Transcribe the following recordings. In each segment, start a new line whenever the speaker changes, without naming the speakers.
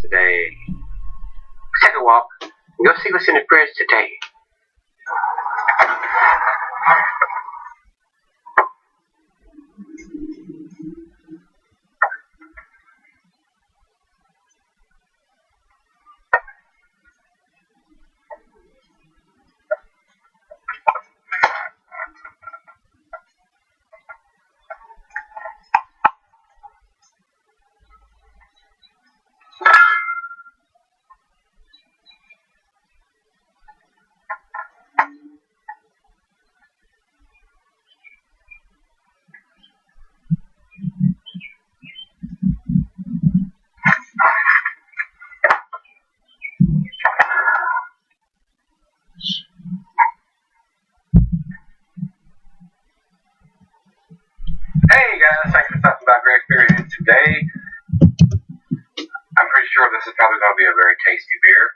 today. Let's take a walk and go see what's in the fridge today. Hey guys, thanks for stopping by Gregsbeereview today. I'm pretty sure this is probably going to be a very tasty beer,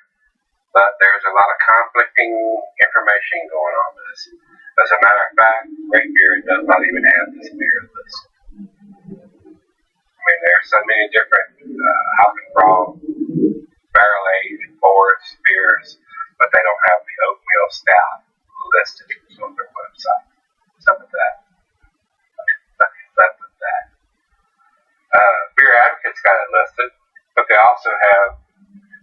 but there's a lot of conflicting information going on with this. As a matter of fact, Gregsbeereview does not even have this beer listed. I mean, there's so many different hop and frog, barrel aged, B.O.R.I.S beers, but they don't have the oatmeal stout listed on their website. Some of that. Beer Advocate's got it listed, but they also have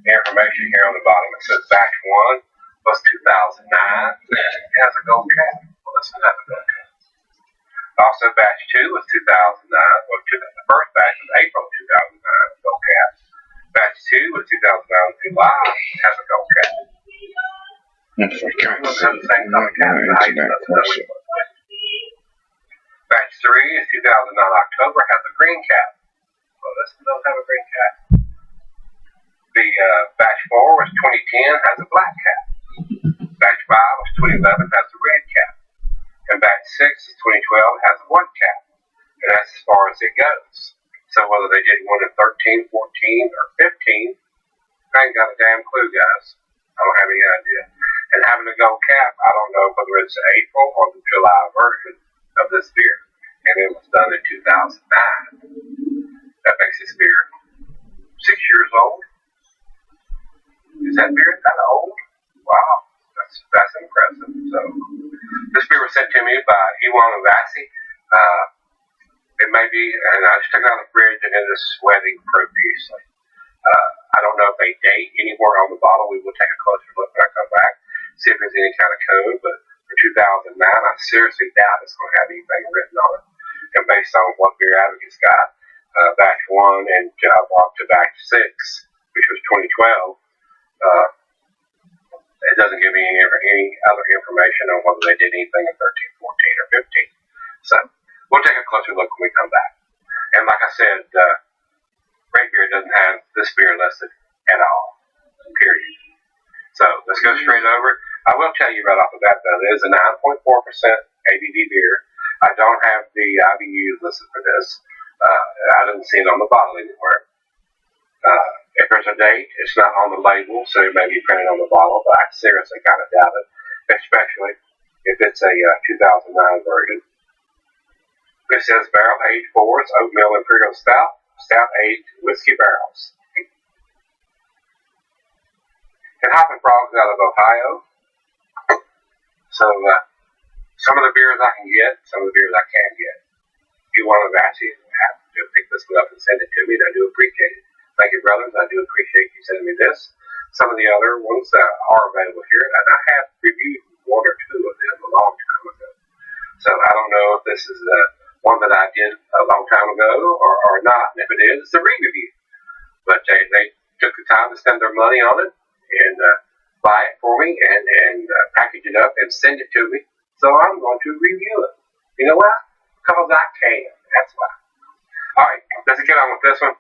information here on the bottom. It says batch 1 was 2009. It has a gold cap. Well, this one has a gold cap. Also, batch 2 was 2009. Well, the first batch was April 2009, gold cap. Batch 2 was 2009 July, has a gold cap. Batch 3 is 2009 October, has a green cap. Well, this one doesn't have a green cap. The batch 4 was 2010, has a black cap. Batch 5 was 2011, has a red cap. And batch 6 is 2012, has a white cap. And that's as far as it goes. So whether they did one in 13, 14, or 15, I ain't got a damn clue, guys. I don't have any idea. And having a gold cap, I don't know whether it's the April or the July version of this beer. And it was done in 2009. That makes this beer 6 years old. Is that beer that old? Wow, that's impressive. So this beer was sent to me by B.O.R.I.S. It may be, and I just took it out of the fridge and it is sweating profusely. I don't know if they date anywhere on the bottle. We will take a closer look when I come back, see if there's any kind of code. But for 2009, I seriously doubt it's going to have anything written on it. And based on what Beer Advocate's got, batch 1 and up to batch 6, which was 2012, it doesn't give me any other information on whether they did anything in 13, 14, or 15. So we'll take a closer look when we come back. And like I said, Gregsbeereview doesn't have this beer listed at all, period. So let's go straight over. I will tell you right off the bat, though, it is a 9.4% ABV beer. I don't have the IBU listed for this. I didn't see it on the bottle anywhere. If there's a date, it's not on the label, so it may be printed on the bottle, but I seriously kind of doubt it, especially if it's a 2009 version. It says barrel aged B.O.R.I.S Oatmeal Imperial Stout, stout aged whiskey barrels. And Hop and Frog's out of Ohio. So some of the beers I can get, some of the beers I can't get. If you want to ask you, have to pick this one up and send it to me, and I do appreciate it. Thank you, brothers. I do appreciate you sending me this. Some of the other ones are available here, and I have reviewed 1 or 2 of them a long time ago. So I don't know if this is one that I did a long time ago or not. And if it is, it's a re-review. But they took the time to spend their money on it and buy it for me and package it up and send it to me. So I'm going to review it. You know why? Because I can. That's why. All right, let's get on with this one.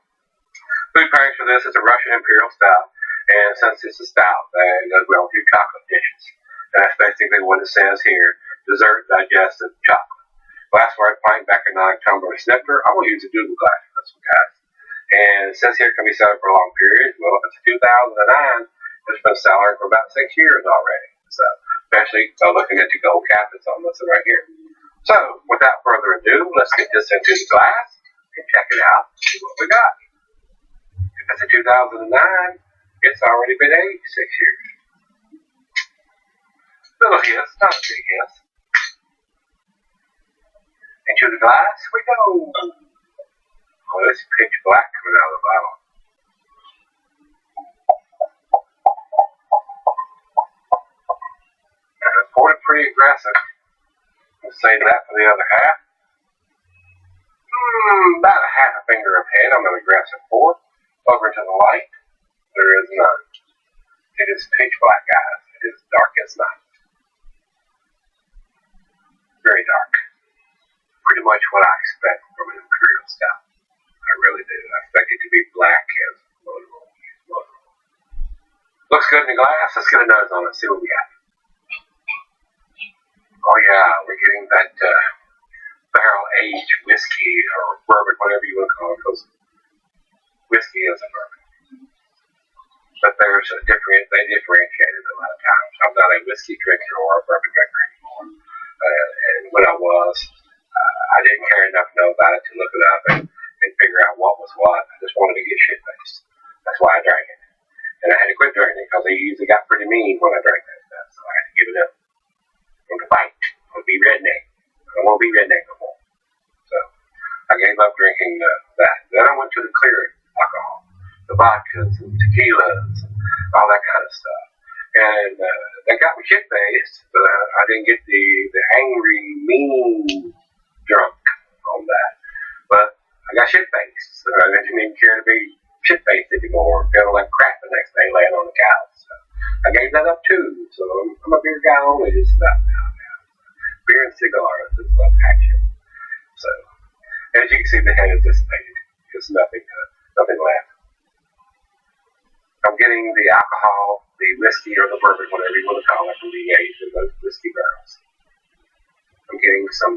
Food pairings for this is a Russian Imperial Stout, and since it's a stout, it goes well with your chocolate dishes. And that's basically what it says here: dessert, digestive, chocolate. Glassware pint back in non-tumbler snifter. I'm going to use a doodle glass for this one, guys. And it says here it can be sold for a long period. Well, if it's 2009, it's been selling for about 6 years already. So, especially looking at the gold cap that's on this one right here. So, without further ado, let's get this into the glass and check it out, see what we got. That's a 2009. It's already been aged 6 years. Little hiss, not a big hiss. Into the glass we go. Oh, this pitch black coming out of the bottle. And I poured it pretty aggressive. I'll save that for the other half. About a half a finger of head on an aggressive pour. Over to the light. There is none. It is pitch black, guys. It is dark as night. Very dark. Pretty much what I expect from an Imperial Stout. I really do. I expect it to be black as motor. Looks good in the glass. Let's get a nose on it. See what we got. Oh yeah, we're getting that barrel-aged whiskey or bourbon, whatever you want to call it, because whiskey is a bourbon. But there's a they differentiate it a lot of times. I'm not a whiskey drinker or a bourbon drinker anymore. And when I was, I didn't care enough to know about it to look it up and figure out what was what. I just wanted to get shit-faced. That's why I drank it. And I had to quit drinking it because they usually got pretty mean when I drank that stuff. So I had to give it up. I want to fight. I want to be redneck. I don't want to be redneck no more. So I gave up drinking that. Then I went to the clear alcohol, the vodkas and tequilas, all that kind of stuff. And they got me shit-faced, but I didn't get the angry, mean drunk on that. But I got shit-faced, so I didn't even care to be shit-faced anymore, feeling like crap the next day laying on the couch. So I gave that up too. So I'm a beer guy only just about now. Beer and cigars is love action. So as you can see, the head is dissipated. There's nothing left. I'm getting the alcohol, the whiskey or the bourbon, whatever you want to call it, from being aged in those whiskey barrels. I'm getting some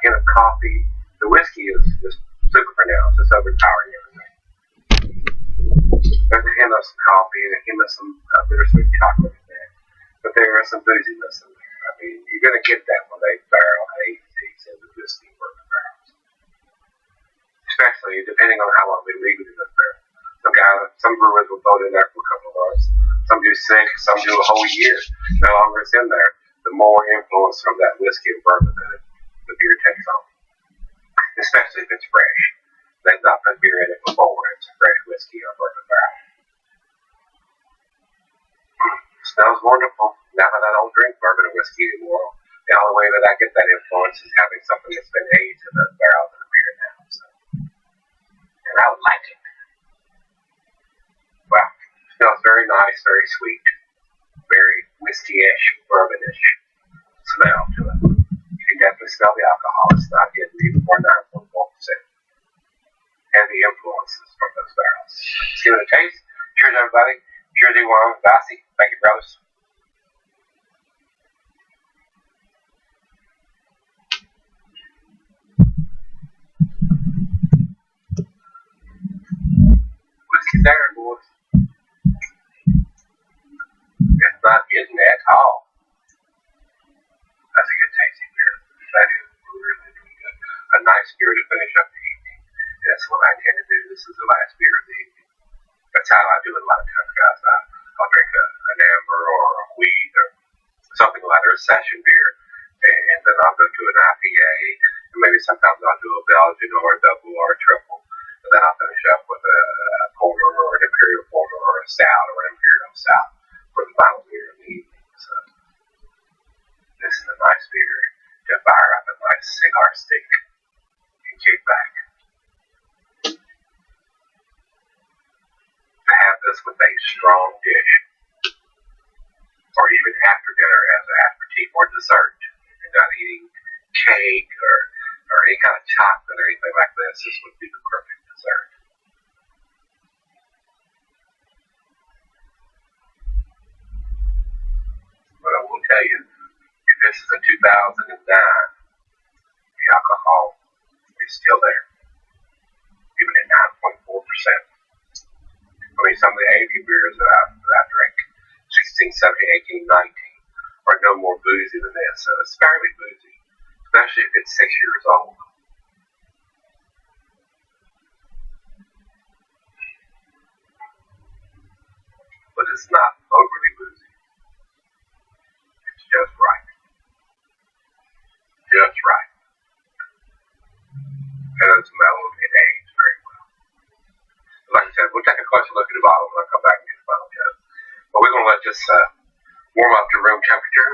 hint of coffee. The whiskey is just super pronounced. It's overpowering everything. There's a hint of some coffee and a hint of some bittersweet chocolate in there. But there is some booziness in there. I mean, you're going to get that when they barrel age these in the whiskey and bourbon barrels. Especially depending on how long they leave it in the barrel. Some brewers will throw it in there for a couple of months. Some do 6, some do a whole year. The longer it's in there, the more influence from that whiskey and bourbon that the beer takes on. Especially if it's fresh. They've not put beer in it before. It's a fresh whiskey or bourbon barrel. Smells wonderful. Now that I don't drink bourbon or whiskey anymore, the only way that I get that influence is having something that's been aged in those barrels of beer now. So. And I would like it. Well, it smells very nice, very sweet, very whiskey-ish, bourbon-ish smell to it. You can definitely smell the alcohol. It's not hidden even more 9.4%. Heavy influences from those barrels. Let's give it a taste. Cheers, everybody. Cheers, Ewan, Vassy. Thank you, brothers. Whiskey's there, boys. It's not hidden at all. That's a good tasting beer. That is really, really good. A nice beer to finish up the evening. That's what I intend to do. This is the last beer of the evening. That's how I do it a lot of times, guys. I'll drink an amber or a wheat or something lighter, a session beer, and then I'll go to an IPA, and maybe sometimes I'll do a Belgian or a double or a triple, and then I'll finish up with a porter or an Imperial Porter or a stout or an Imperial Stout for the final beer of the evening. So this is a nice beer to fire up a nice cigar stick and kick back. To have this with a strong dish, or even after dinner as an aperitif or dessert. If you're not eating cake or any kind of chocolate or anything like this would be the perfect dessert. But I will tell you, if this is a 2009, the alcohol is still there, even at 9.4%. I mean, some of the AV beers that I drink, 16, 17, 18, 19, are no more boozy than this. So it's fairly boozy, especially if it's 6 years old. It's not overly boozy. It's just right. Just right. And it's mellowed and aged very well. Like I said, we'll take a closer look at the bottle when I come back and do the final test. But we're going to let this warm up to room temperature,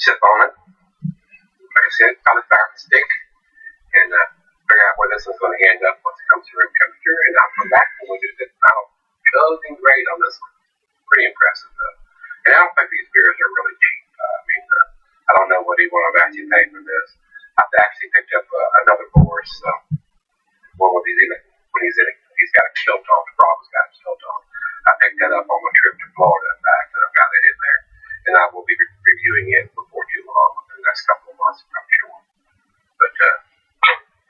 sip on it. Like I said, probably fire the stick and figure out where this is going to end up once it comes to room temperature. And I'll come back and we'll do the final closing grade on this one. Pretty impressive though. And I don't think these beers are really cheap. I don't know what anyone have actually paid for this. I've actually picked up another B.O.R.I.S. One when he's in it. He's got a kilt on. The Bravo's got a kilt on. I picked that up on my trip to Florida and back, and I've got it in there. And I will be reviewing it before too long, within the next couple of months, I'm sure. But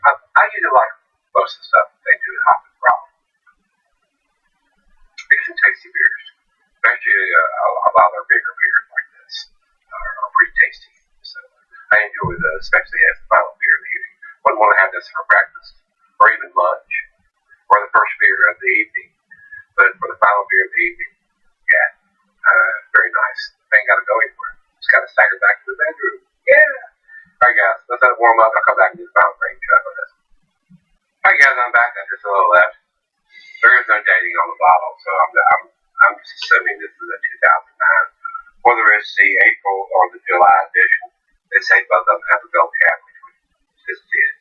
I usually like most of the stuff that they do at Hop and Bravo. Big and tasty beers. Especially a lot of their bigger beers like this are pretty tasty. So I enjoy those, especially as the final beer of the evening. Wouldn't want to have this for breakfast or even lunch or the first beer of the evening. But for the final beer of the evening, yeah, very nice. I ain't got to go anywhere. Just got to stagger back to the bedroom. Yeah. All right, guys, let's let it warm up. I'll come back and do the final grade check on this. All right, guys, I'm back. I just a little left. There is no dating on the bottle, so I'm just assuming this is a 2009. Whether it's the April or the July edition, they say both of them have a gold cap, which we just did.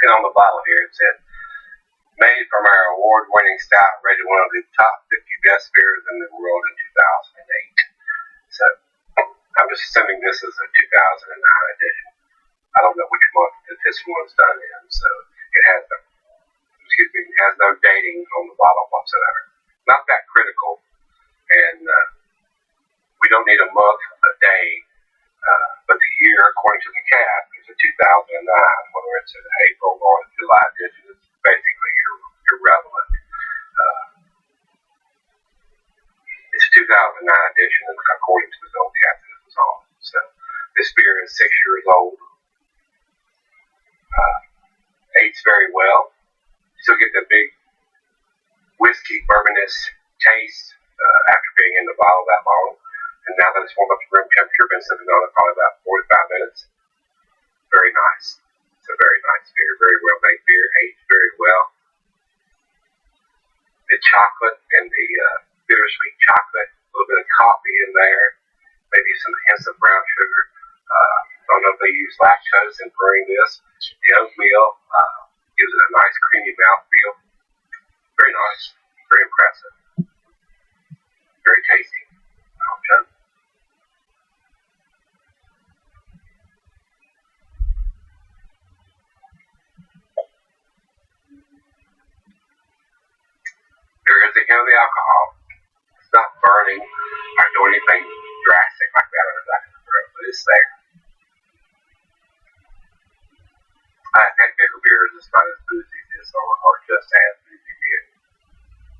And on the bottle here, it said, made from our award-winning stout, rated one of the top 50 best beers in the world in 2008. So, I'm just assuming this is a 2009 edition. I don't know which month that this one's done in, so it has no dating on the bottle whatsoever. Not that critical, and we don't need a month, a day, but the year, according to the cap, is a 2009. Whether it's an April or a July edition is basically irrelevant. It's a 2009 edition, according to the gold cap that it was on. So this beer is 6 years old. Aged very well. Still get the big whiskey bourbonous taste after being in the bottle that long. And now that it's warmed up to room temperature, been sitting on it probably about 45 minutes. Very nice. It's a very nice beer, very well made beer, aged very well. The chocolate and the bittersweet chocolate, a little bit of coffee in there, maybe some hints of brown sugar. Don't know if they use lactose in brewing this. The oatmeal gives it a nice creamy mouthfeel. Very nice, very impressive, very tasty. There is a hint of the alcohol. It's not burning or doing anything drastic like that on the back of the throat, but it's there. I've had bigger beers that's not as boozy as this, or just as boozy beer.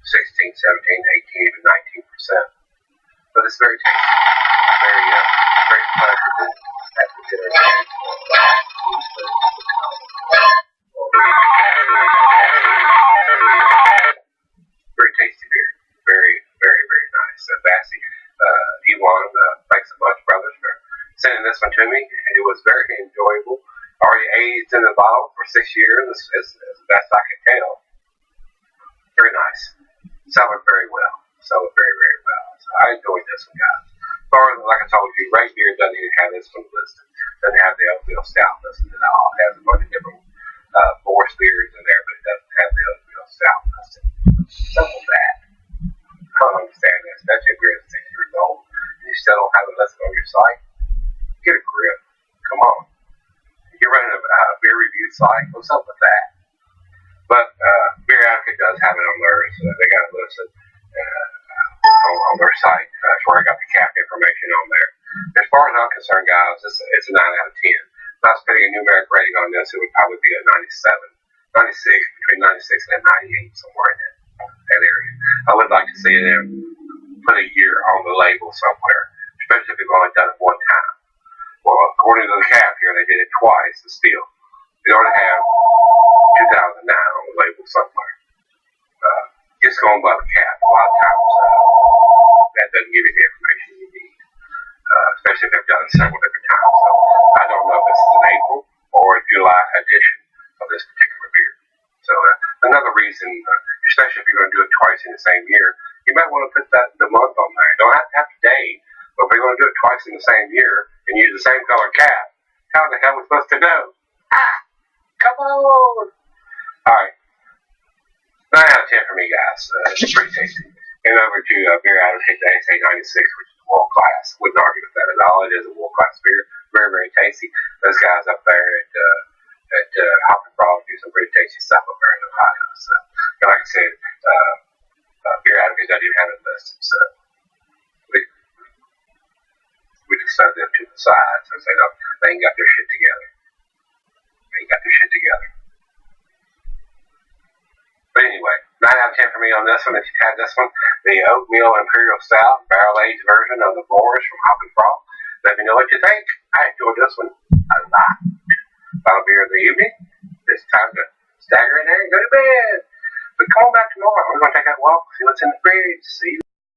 16, 17, 18, even 19%. But it's very tasty. Very pleasurable at the dinner time. Very tasty beer. Very, very, very nice. So Bassy, Ewan, thanks so much, brothers, for sending this one to me. It was very enjoyable. Already aged in the bottle for 6 years, as best I can tell. Very nice. Selling very well. Selling very, very well. So I enjoyed this one, guys. As far as, like I told you, Right Beer doesn't even have this one listed. Doesn't have the oatmeal stout listed at all. It has a bunch of different B.O.R.I.S beers in there, but it doesn't have the oatmeal stout listed. Simple that. I don't understand that, especially if you're 6 years old and you still don't have it listed on your site. Get a grip. Come on. You're running a beer review site. What's up with that? But Beer Advocate does have it on theirs. They got it listed on their site. That's where I got the cap information on there. As far as I'm concerned, guys, it's a 9 out of 10. If I was putting a numeric rating on this, it would probably be a 97, 96, between 96 and 98, somewhere in that area. I would like to see them put a year on the label somewhere, especially if they've only done it one time. Well, according to the cap here, they did it twice, but still, they ought to have 2009 on the label somewhere. Just going by the cap, a lot of times that doesn't give you the information you need, especially if they've done it several different times. So I don't know if this is an April or a July edition of this particular beer. So another reason, especially if you're going to do it twice in the same year, you might want to put the month on there. You don't have to have the day, but if you're going to do it twice in the same year and use the same color cap, how the hell are we supposed to know? Come on! Alright. 9 out of 10 for me, guys. It's pretty tasty. And over to beer out of SA 96, which is world class. Wouldn't argue with that at all. It is a world class beer. Very, very tasty. Those guys up there at Hop and Frog do some pretty tasty stuff up there in Ohio. So, like I said, beer out of it doesn't even have it listed. So, we just set them to the side. So, say, no, they ain't got their shit together. But anyway, 9 out of 10 for me on this one. If you've had this one, the Oatmeal Imperial Stout, barrel-aged version of the B.O.R.I.S from Hop and Frog. Let me know what you think. I enjoyed this one a lot. Final beer of the evening. It's time to stagger in there and go to bed. But come on back tomorrow. We're going to take that walk, see what's in the fridge. See you.